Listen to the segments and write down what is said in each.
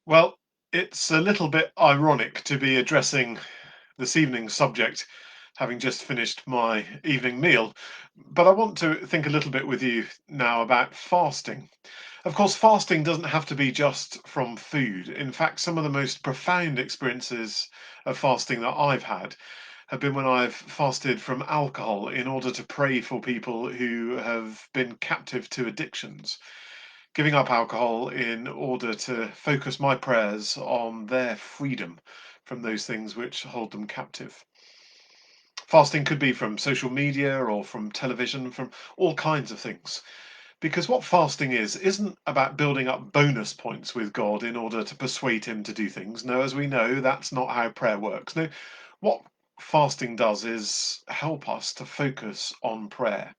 Well, it's a little bit ironic to be addressing this evening's subject, having just finished my evening meal, but I want to think a little bit with you now about fasting. Of course, fasting doesn't have to be just from food. In fact, some of the most profound experiences of fasting that I've had have been when I've fasted from alcohol in order to pray for people who have been captive to addictions, giving up alcohol in order to focus my prayers on their freedom from those things which hold them captive. Fasting could be from social media or from television, from all kinds of things. Because what fasting is isn't about building up bonus points with God in order to persuade Him to do things. No, as we know, that's not how prayer works. No, what fasting does is help us to focus on prayer.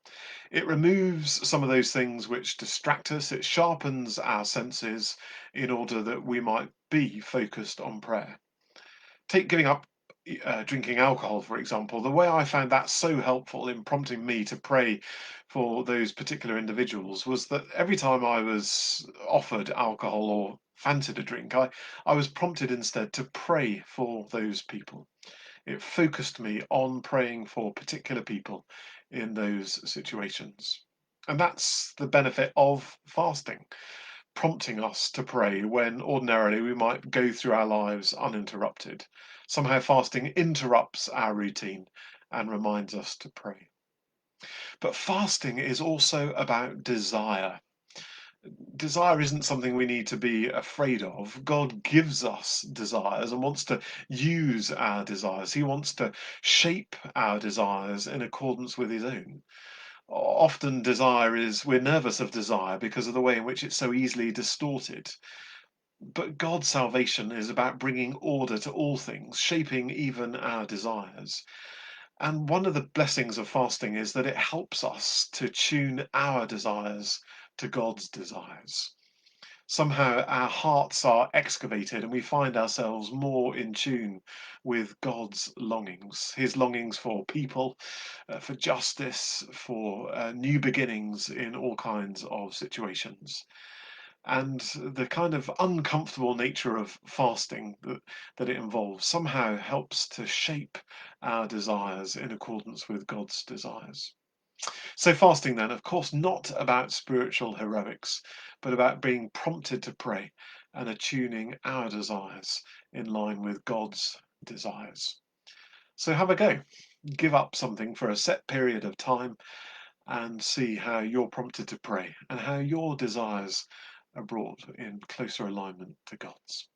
It removes some of those things which distract us, it sharpens our senses in order that we might be focused on prayer. Take giving up drinking alcohol, for example. The way I found that so helpful in prompting me to pray for those particular individuals was that every time I was offered alcohol or fancied a drink, I was prompted instead to pray for those people. It focused me on praying for particular people in those situations. And that's the benefit of fasting, prompting us to pray when ordinarily we might go through our lives uninterrupted. Somehow, fasting interrupts our routine and reminds us to pray. But fasting is also about desire. Desire isn't something we need to be afraid of. God gives us desires and wants to use our desires. He wants to shape our desires in accordance with His own. Often, we're nervous of desire because of the way in which it's so easily distorted. But God's salvation is about bringing order to all things, shaping even our desires. And one of the blessings of fasting is that it helps us to tune our desires to God's desires. Somehow our hearts are excavated and we find ourselves more in tune with God's longings, His longings for people, for justice, for new beginnings in all kinds of situations. And the kind of uncomfortable nature of fasting that it involves somehow helps to shape our desires in accordance with God's desires. So, fasting, then, of course, not about spiritual heroics, but about being prompted to pray and attuning our desires in line with God's desires. So, have a go. Give up something for a set period of time and see how you're prompted to pray and how your desires are brought in closer alignment to God's.